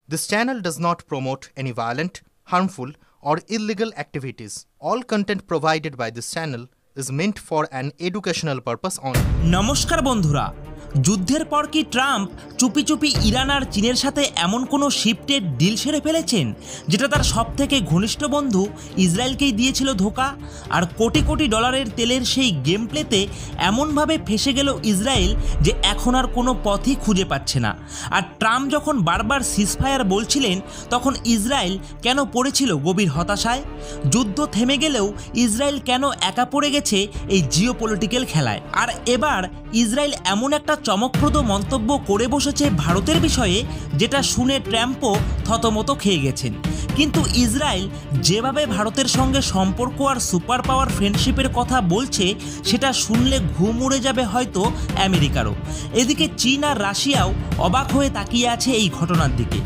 This channel does not promote any violent, harmful, or illegal activities. All content provided by this channel is meant for an educational purpose only. নমস্কার বন্ধুরা, যুদ্ধের পর কি Trump চুপি চুপি Iran আর চীনের সাথে এমন কোনো শিফটেড ডিল সেরে ফেলেছেন যেটা তার সবথেকে ঘনিষ্ঠ বন্ধু ইসরায়েলকেই দিয়েছিল ধোকা? আর কোটি কোটি ডলারের তেলের সেই গেম প্লেতে এমনভাবে ফেসে গেল ইসরায়েল যে এখন আর কোনো পথই খুঁজে পাচ্ছে না। আর ট্রাম্প যখন বারবার সিজফায়ার বলছিলেন তখন ইসরায়েল কেন পড়েছিল গভীর হতাশায়? যুদ্ধ থেমে গেলেও ইসরায়েল কেন একা পড়ে গেছে এই জিওপলিটিক্যাল খেলায়? আর এবার ইসরায়েল এমন একটা চমকপ্রদ মন্তব্য করে বসেছে ভারতের বিষয়ে যেটা শুনে ট্রাম্পও থতমত খেয়ে গেছেন। কিন্তু ইসরায়েল যেভাবে ভারতের সঙ্গে সম্পর্ক আর সুপার পাওয়ার ফ্রেন্ডশিপের কথা বলছে সেটা শুনলে ঘুম উড়ে যাবে হয়তো আমেরিকারও। এদিকে চীন আর রাশিয়াও অবাক হয়ে তাকিয়ে আছে এই ঘটনার দিকে।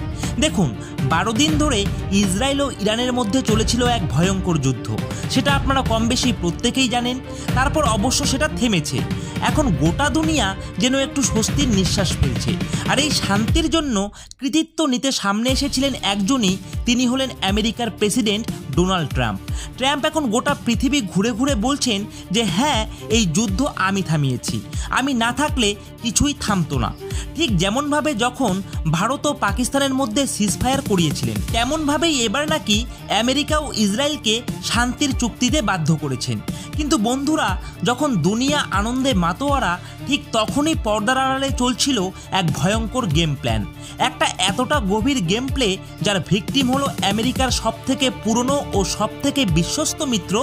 দেখুন, 12 দিন ধরে ইসরায়েল ও ইরানের মধ্যে চলেছিল এক ভয়ঙ্কর যুদ্ধ, সেটা আপনারা কম বেশি প্রত্যেকেই জানেন। তারপর অবশ্য সেটা থেমেছে। এখন গোটা দুনিয়া যেন একটু স্বস্তির নিঃশ্বাস ফেলছে। আর এই শান্তির জন্য কৃতিত্ব নিতে সামনে এসেছিলেন একজনই, তিনি হলেন আমেরিকার প্রেসিডেন্ট ডোনাল্ড ট্রাম্প। ট্রাম্প এখন গোটা পৃথিবী ঘুরে ঘুরে বলছেন যে হ্যাঁ, এই যুদ্ধ আমি থামিয়েছি, আমি না থাকলে কিছুই থামতো না। ঠিক যেমনভাবে যখন ভারত ও পাকিস্তানের মধ্যে সিজফায়ার করিয়েছিলেন, তেমনভাবেই এবার নাকি আমেরিকা ও ইসরায়েলকে শান্তির চুক্তিতে বাধ্য করেছেন। কিন্তু বন্ধুরা, যখন দুনিয়া আনন্দে মাতোয়ারা, ঠিক তখনই পর্দার আড়ালে চলছিল এক ভয়ঙ্কর গেম প্ল্যান। একটা এতটা গভীর গেম প্লে যার ভিকটিম হলো আমেরিকার সবথেকে পুরনো ও সবথেকে বিশ্বস্ত মিত্র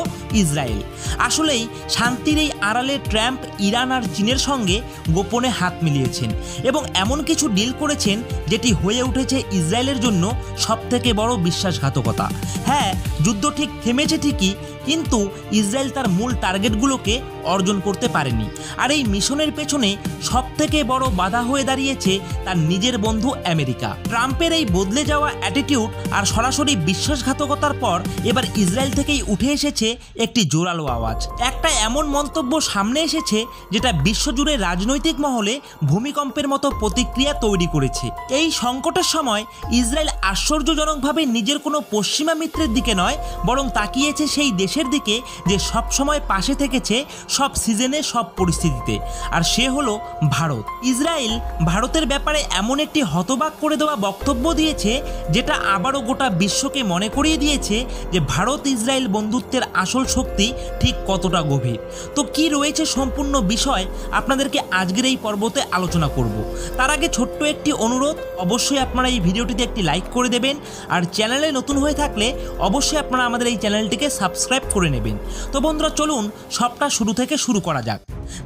ইসরায়েল। আসলেই শান্তির এই আড়ালে ট্রাম্প ইরান আর চীনের সঙ্গে গোপনে হাত মিলিয়েছেন এবং এমন কিছু ডিল করেছেন যেটি হয়ে উঠেছে ইসরায়েলের জন্য সবথেকে বড় বিশ্বাসঘাতকতা। হ্যাঁ, যুদ্ধ ঠিক থেমেছে ঠিকই, কিন্তু ইসরায়েল তার মূল টার্গেটগুলোকে অর্জন করতে পারেনি। আর এই মিশনের পেছনে সবথেকে বড় বাধা হয়ে দাঁড়িয়েছে তার নিজের বন্ধু আমেরিকা। ট্রাম্পের এই বদলে যাওয়া অ্যাটিটিউড আর সরাসরি বিশ্বাসঘাতকতার পর এবার ইসরায়েল থেকেই উঠে এসেছে একটি জোরালো আওয়াজ। একটা এমন মন্তব্য সামনে এসেছে যেটা বিশ্বজুড়ে রাজনৈতিক মহলে ভূমিকম্পের মতো প্রতিক্রিয়া তৈরি করেছে। এই সংকটের সময় ইসরায়েল আশ্চর্যজনকভাবে নিজের কোনো পশ্চিমা মিত্রের দিকে নয়, বরং তাকিয়েছে সেই দেশের দিকে যে সবসময় পাশে থেকেছে সব সিজনে, সব পরিস্থিতিতে। আর সে হলো ভারত। ইসরায়েল ভারতের ব্যাপারে এমন একটি হতবাক করে দেওয়া বক্তব্য দিয়েছে যেটা আবারও গোটা বিশ্বকে মনে করিয়ে দিয়েছে যে ভারত ইসরায়েল বন্ধুত্বের আসল শক্তি ঠিক কতটা গভীর। তো কি রয়েছে সম্পূর্ণ বিষয় আপনাদেরকে আজকের এই পর্বতে আলোচনা করব। তার আগে ছোট্ট একটি অনুরোধ, অবশ্যই আপনারা এই ভিডিওটিতে একটি লাইক করে দেবেন। আর চ্যানেলে নতুন হয়ে থাকলে অবশ্যই আপনারা আমাদের এই চ্যানেলটিকে সাবস্ক্রাইব করে নেবেন। তো বন্ধুরা, চলুন সবটা শুরু থেকে শুরু করা যাক।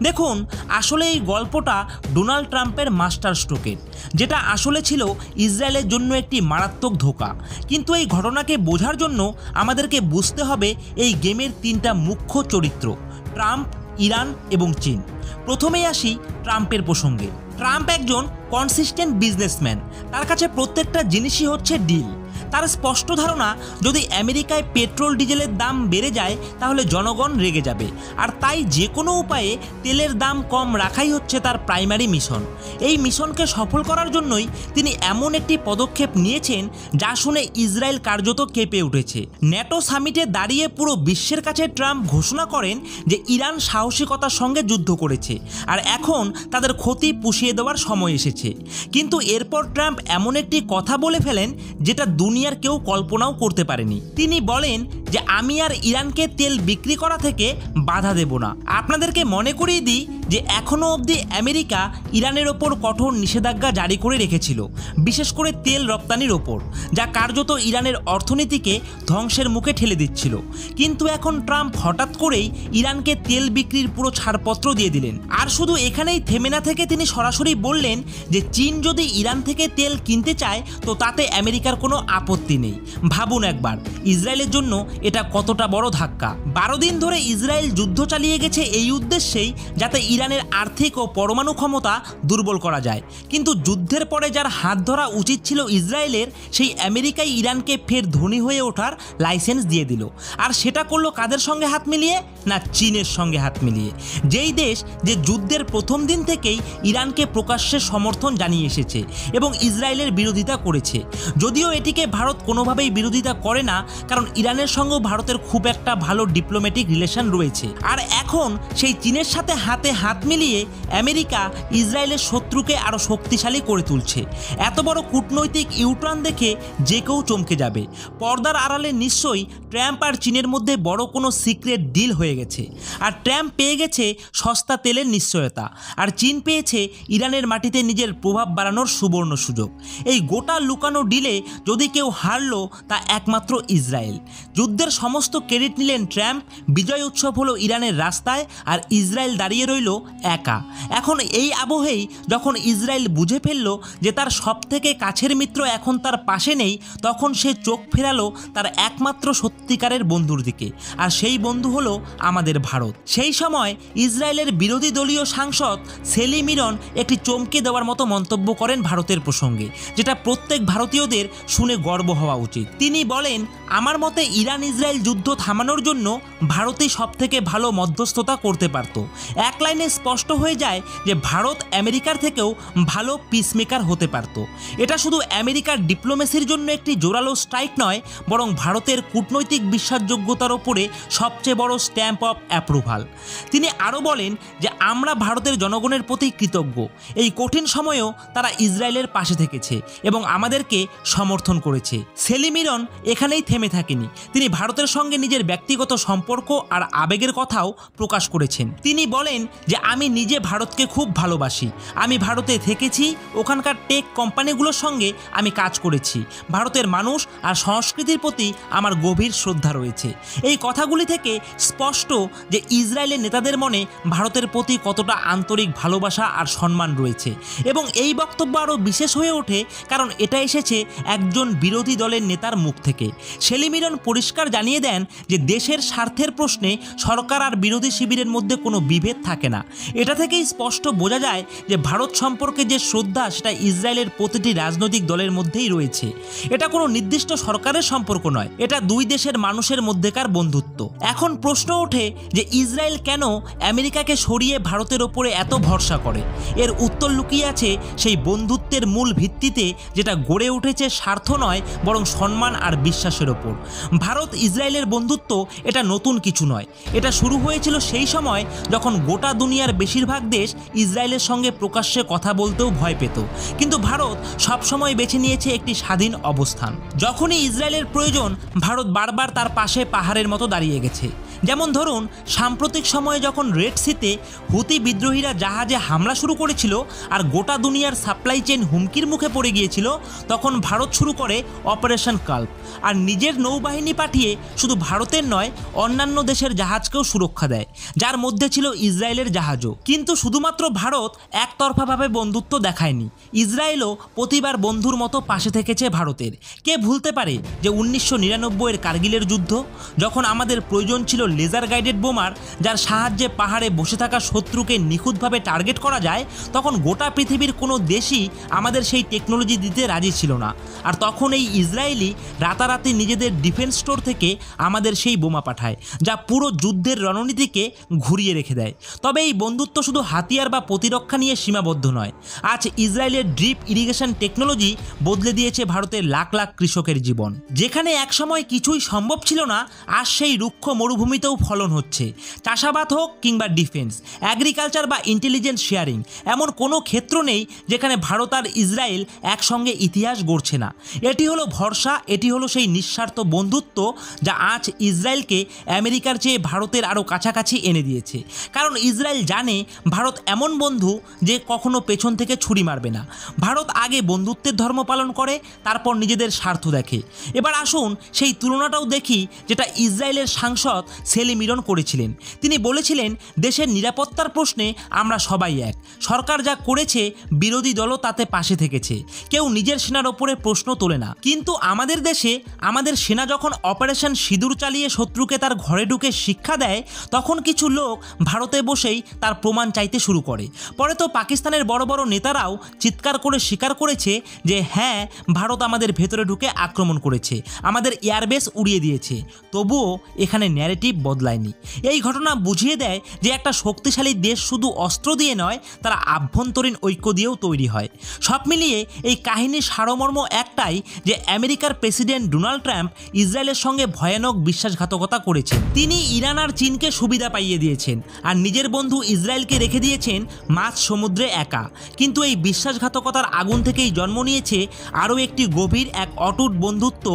দেখুন, আসলে এই গল্পটা ডোনাল্ড ট্রাম্পের মাস্টার স্ট্রোকের, যেটা আসলে ছিল ইসরায়েলের জন্য একটি মারাত্মক ধোঁকা। কিন্তু এই ঘটনাকে বোঝার জন্য আমাদেরকে বুঝতে হবে এই গেমের 3টা মুখ্য চরিত্র: ট্রাম্প, ইরান এবং চীন। প্রথমেই আসি ট্রাম্পের প্রসঙ্গে। ট্রাম্প একজন কনসিস্টেন্ট বিজনেসম্যান। তার কাছে প্রত্যেকটা জিনিসই হচ্ছে ডিল। তার স্পষ্ট ধারণা, যদি আমেরিকায় পেট্রোল ডিজেলের দাম বেড়ে যায় তাহলে জনগণ রেগে যাবে। আর তাই যে কোনো উপায়ে তেলের দাম কম রাখাই হচ্ছে তার প্রাইমারি মিশন। এই মিশনকে সফল করার জন্যই তিনি এমন একটি পদক্ষেপ নিয়েছেন যা শুনে ইসরায়েল কার্যত কেঁপে উঠেছে। ন্যাটো সামিটে দাঁড়িয়ে পুরো বিশ্বের কাছে ট্রাম্প ঘোষণা করেন যে ইরান সাহসিকতার সঙ্গে যুদ্ধ করেছে আর এখন তাদের ক্ষতি পুষিয়ে দেওয়ার সময় এসেছে। কিন্তু এরপর ট্রাম্প এমন একটি কথা বলে ফেলেন যেটা দুনিয়ার কেউ কল্পনাও করতে পারেনি। তিনি বলেন যে আমি আর ইরানকে তেল বিক্রি করা থেকে বাধা দেব না। আপনাদেরকে মনে করিয়ে দিই যে এখনও অবধি আমেরিকা ইরানের ওপর কঠোর নিষেধাজ্ঞা জারি করে রেখেছিল, বিশেষ করে তেল রপ্তানির ওপর, যা কার্যত ইরানের অর্থনীতিকে ধ্বংসের মুখে ঠেলে দিচ্ছিল। কিন্তু এখন ট্রাম্প হঠাৎ করেই ইরানকে তেল বিক্রির পুরো ছাড়পত্র দিয়ে দিলেন। আর শুধু এখানেই থেমে না থেকে তিনি সরাসরি বললেন যে চীন যদি ইরান থেকে তেল কিনতে চায় তো তাতে আমেরিকার কোনো আপত্তি নেই। ভাবুন একবার, ইসরায়েলের জন্য এটা কতটা বড় ধাক্কা। 12 দিন ধরে ইসরায়েল যুদ্ধ চালিয়ে গেছে এই উদ্দেশ্যেই যাতে ইরানের আর্থিক ও পরমাণু ক্ষমতা দুর্বল করা যায়। কিন্তু যুদ্ধের পরে যার হাত ধরা উচিত ছিল ইসরায়েলের, সেই আমেরিকাই ইরানকে ফের ধনী হয়ে ওঠার লাইসেন্স দিয়ে দিল। আর সেটা করলো কাদের সঙ্গে হাত মিলিয়ে? না, চীনের সঙ্গে হাত মিলিয়ে। যেই দেশ যে যুদ্ধের প্রথম দিন থেকেই ইরানকে প্রকাশ্যে সমর্থন জানিয়ে এসেছে এবং ইসরায়েলের বিরোধিতা করেছে। যদিও এটিকে ভারত কোনোভাবেই বিরোধিতা করে না, কারণ ইরানের সঙ্গেও ভারতের খুব একটা ভালো ডিপ্লোম্যাটিক রিলেশন রয়েছে। আর এখন সেই চীনের সাথে হাতে হাত মিলিয়ে আমেরিকা ইসরায়েলের শত্রুকে আরও শক্তিশালী করে তুলছে। এত বড় কূটনৈতিক ইউটার্ন দেখে যে কেউ চমকে যাবে। পর্দার আড়ালে নিশ্চয়ই ট্রাম্প আর চীনের মধ্যে বড় কোনো সিক্রেট ডিল হয়ে গেছে। আর ট্রাম্প পেয়ে গেছে সস্তা তেলের নিশ্চয়তা, আর চীন পেয়েছে ইরানের মাটিতে নিজের প্রভাব বাড়ানোর সুবর্ণ সুযোগ। এই গোটা লুকানো ডিলে যদি কেউ হারলো তা একমাত্র ইসরায়েল। যুদ্ধের সমস্ত ক্রেডিট নিলেন ট্রাম্প, বিজয় উৎসব হলো ইরানের রাস্তায়, আর ইসরায়েল দাঁড়িয়ে রইল একা। এখন এই আবহেই যখন ইসরায়েল বুঝে ফেলল যে তার সবথেকে কাছের মিত্র এখন তার পাশে নেই, তখন সে চোখ ফেরালো তার একমাত্র সত্যিকারের বন্ধুর দিকে, আর সেই বন্ধু হলো আমাদের ভারত। সেই সময় ইসরায়েলের বিরোধী দলীয় সাংসদ সেলি মিরন একটি চমকে দেওয়ার মতো মন্তব্য করেন ভারতের প্রসঙ্গে, যেটা প্রত্যেক ভারতীয়দের শুনে গর্ব হওয়া উচিত। তিনি বলেন, আমার মতে ইরান ইসরায়েল যুদ্ধ থামানোর জন্য ভারতই সবথেকে ভালো মধ্যস্থতা করতে পারত। এক লাইনে স্পষ্ট হয়ে যায় যে ভারত আমেরিকার থেকেও ভালো পিসমেকার হতে পারত। এটা শুধু আমেরিকার ডিপ্লোমেসির জন্য একটি জোরালো স্ট্রাইক নয়, বরং ভারতের কূটনৈতিক বিশ্বাসযোগ্যতার ওপরে সবচেয়ে বড় স্ট্যাম্প অফ অ্যাপ্রুভাল। তিনি আরও বলেন যে আমরা ভারতের জনগণের প্রতি কৃতজ্ঞ। এই কঠিন সময়েও তারা ইসরায়েলের পাশে থেকেছে এবং আমাদেরকে সমর্থন করেছে। সেলি মিরন এখানেই থেমে থাকেনি, তিনি ভারতের সঙ্গে নিজের ব্যক্তিগত সম্পর্ক আর আবেগের কথাও প্রকাশ করেছেন। তিনি বলেন যে আমি নিজে ভারতকে খুব ভালোবাসি, আমি ভারতে থেকেছি, ওখানকার টেক কোম্পানিগুলোর সঙ্গে আমি কাজ করেছি, ভারতের মানুষ আর সংস্কৃতির প্রতি আমার গভীর শ্রদ্ধা রয়েছে। এই কথাগুলি থেকে স্পষ্ট যে ইসরায়েলের নেতাদের মনে ভারতের প্রতি কতটা আন্তরিক ভালোবাসা আর সম্মান রয়েছে। এবং এই বক্তব্য আরও বিশেষ হয়ে ওঠে কারণ এটা এসেছে একজন বিরোধী দলের নেতার মুখ থেকে। সেলি মিরন পরিষ্কার জানিয়ে দেন যে দেশের স্বার্থের প্রশ্নে সরকার আর বিরোধী শিবিরের মধ্যে কোনো বিভেদ থাকে না। এটা থেকেই স্পষ্ট বোঝা যায় যে ভারত সম্পর্কে যে শ্রদ্ধা সেটা ইসরায়েলের প্রতিটি রাজনৈতিক দলের মধ্যেই রয়েছে। এটা কোনো নির্দিষ্ট সরকারের সম্পর্ক নয়, এটা দুই দেশের মানুষের মধ্যেকার বন্ধুত্ব। এখন প্রশ্ন ওঠে যে ইসরায়েল কেন আমেরিকাকে সরিয়ে ভারতের ওপরে এত ভরসা করে? এর উত্তর লুকিয়ে আছে সেই বন্ধুত্বের মূল ভিত্তিতে, যেটা গড়ে উঠেছে স্বার্থ নয় বরং সম্মান আর বিশ্বাসের ওপর। ভারত ইসরায়েলের বন্ধুত্ব এটা নতুন কিছু নয়, এটা শুরু হয়েছিল সেই সময় যখন গোটা দুনিয়ার বেশিরভাগ দেশ ইসরায়েলের সঙ্গে প্রকাশ্যে কথা বলতেও ভয় পেত। কিন্তু ভারত সবসময় বেছে নিয়েছে একটি স্বাধীন অবস্থান। যখনই ইসরায়েলের প্রয়োজন ভারত বারবার তার পাশে পাহাড়ের মতো দাঁড়িয়ে গেছে। যেমন ধরুন, সাম্প্রতিক সময়ে যখন রেড সিতে হুতি বিদ্রোহীরা জাহাজে হামলা শুরু করেছিল আর গোটা দুনিয়ার সাপ্লাই চেইন হুমকির মুখে পড়ে গিয়েছিল, তখন ভারত শুরু করে অপারেশন কাল্প আর নিজের নৌবাহিনী পাঠিয়ে শুধু ভারতের নয় অন্যান্য দেশের জাহাজকেও সুরক্ষা দেয়, যার মধ্যে ছিল ইসরায়েলের জাহাজও। কিন্তু শুধুমাত্র ভারত একতরফাভাবে বন্ধুত্ব দেখায়নি, ইসরায়েলও প্রতিবার বন্ধুর মতো পাশে থেকেছে ভারতের। কে ভুলতে পারে যে 1999-এর কার্গিলের যুদ্ধ, যখন আমাদের প্রয়োজন ছিল লেজার গাইডেড বোমার যার সাহায্যে পাহাড়ে বসে থাকা শত্রুকে নিখুঁতভাবে টার্গেট করা যায়, তখন গোটা পৃথিবীর কোনো দেশই আমাদের সেই টেকনোলজি দিতে রাজি ছিল না। আর তখন এই ইসরায়েলি রাতারাতি নিজেদের ডিফেন্স স্টোর থেকে আমাদের সেই বোমা পাঠায়, যা পুরো যুদ্ধের রণনীতিকে ঘুরিয়ে রেখে দেয়। তবে এই বন্ধুত্ব শুধু হাতিয়ার বা প্রতিরক্ষা নিয়ে সীমাবদ্ধ নয়। আজ ইসরায়েলের ড্রিপ ইরিগেশন টেকনোলজি বদলে দিয়েছে ভারতের লাখ লাখ কৃষকের জীবন। যেখানে একসময় কিছুই সম্ভব ছিল না, আজ সেই রুক্ষ মরুভূমিতেও ফলন হচ্ছে। চাষাবাদ হোক কিংবা ডিফেন্স, এগ্রিকালচার বা ইন্টেলিজেন্স শেয়ারিং, এমন কোনো ক্ষেত্র নেই যেখানে ভারত আর ইসরায়েল একসঙ্গে ইতিহাস গড়ছে না। এটি হলো ভরসা, এটি হলো সেই নিঃস্বার্থ বন্ধুত্ব যা আজ ইসরায়েলকে আমেরিকার চেয়ে ভারতের আরও কাছাকাছি এনে দিয়েছে। কারণ ইসরায়েল জানে ভারত এমন বন্ধু যে কখনো পেছন থেকে ছুরি মারবে না। ভারত আগে বন্ধুত্বের ধর্ম পালন করে, তারপর নিজেদের স্বার্থ দেখে। এবার আসুন সেই তুলনাটাও দেখি যেটা ইসরায়েলের সাংসদ সেলিমিরন করেছিলেন। তিনি বলেছিলেন, দেশের নিরাপত্তার প্রশ্নে আমরা সবাই এক। সরকার যা করেছে বিরোধী দলও তাতে পাশে থেকেছে। কেউ নিজের সেনার ওপরে প্রশ্ন তোলে না। কিন্তু আমাদের দেশে আমাদের সেনা যখন অপারেশন সিঁদুর চালিয়ে শত্রুকে তার ঘরে ঢুকে শিক্ষা দেয়, তখন কিছু লোক ভারতে বসেই তার প্রমাণ চাইতে শুরু করে। পরে তো পাকিস্তানের বড় বড় নেতারাও চিৎকার করে স্বীকার করেছে যে হ্যাঁ, ভারত আমাদের ভেতরে ঢুকে আক্রমণ করেছে, আমাদের এয়ারবেস উড়িয়ে দিয়েছে। তবুও এখানে ন্যারেটিভ বদলায়নি। এই ঘটনা বুঝিয়ে দেয় যে একটা শক্তিশালী দেশ শুধু অস্ত্র দিয়ে নয়, তারা আভ্যন্তরীণ ঐক্য দিয়েও তৈরি হয়। সব মিলিয়ে এই কাহিনীর সারমর্ম একটাই, যে আমেরিকার প্রেসিডেন্ট ডোনাল্ড ট্রাম্প ইসরায়েলের সঙ্গে ভয়ানক বিশ্বাসঘাতকতা করেছেন। তিনি ইরান আর চীনকে সুবিধা পাইয়ে দিয়েছেন আর নিজের বন্ধু ইসরায়েলকে রেখে দিয়েছেন মাঝ সমুদ্রে একা। কিন্তু এই বিশ্বাসঘাতকতার আগুন থেকেই জন্ম নিয়েছে আরও একটি গভীর, এক অটুট বন্ধুত্ব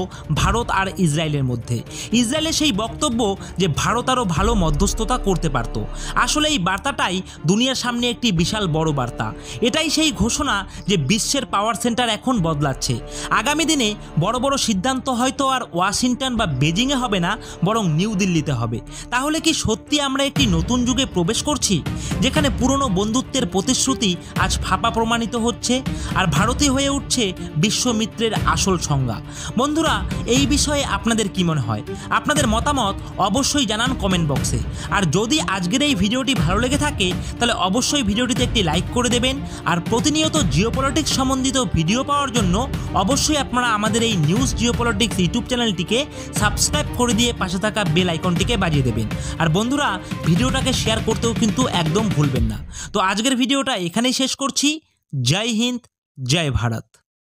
ভারত আর ইসরায়েলের মধ্যে। ইসরায়েলের সেই বক্তব্য যে ভারত আরও ভালো মধ্যস্থতা করতে পারত, আসলে এই বার্তাটাই দুনিয়ার সামনে একটি বিশাল বড় বার্তা। এটাই সেই ঘোষণা যে বিশ্বের পাওয়ার সেন্টার এখন বদলাচ্ছে। আগামী দিনে বড় বড় সিদ্ধান্ত হয়তো আর ওয়াশিংটন বা বেজিংয়ে হবে না, বরং নিউ দিল্লিতে হবে। তাহলে কি সত্যি আমরা একটি নতুন যুগে প্রবেশ করছি, যেখানে পুরনো বন্ধুত্বের প্রতিশ্রুতি আজ ফাঁপা প্রমাণিত হচ্ছে আর ভারতই হয়ে উঠছে বিশ্বমিত্রের আসল সংজ্ঞা? বন্ধুরা, এই বিষয়ে আপনাদের কি মনে হয়? আপনাদের মতামত অবশ্যই জানান কমেন্ট বক্সে। আর যদি আজকের এই ভিডিওটি ভালো লেগে থাকে তাহলে অবশ্যই ভিডিওটিতে একটি লাইক করে দেবেন। আর প্রতিনিয়ত জিওপলিটিক্স সম্বন্ধিত ভিডিও পাওয়ার জন্য অবশ্যই আপনারা আমাদের এই নিউজ জিওপলিটিক্স ইউটিউব চ্যানেলটিকে সাবস্ক্রাইব করে দিয়ে পাশে থাকা বেল আইকনটিকে বাজিয়ে দেবেন। আর বন্ধুরা, ভিডিওটাকে শেয়ার করতেও কিন্তু একদম ভুলবেন না। তো আজকের ভিডিওটা এখানেই শেষ করছি। জয় হিন্দ, জয় ভারত।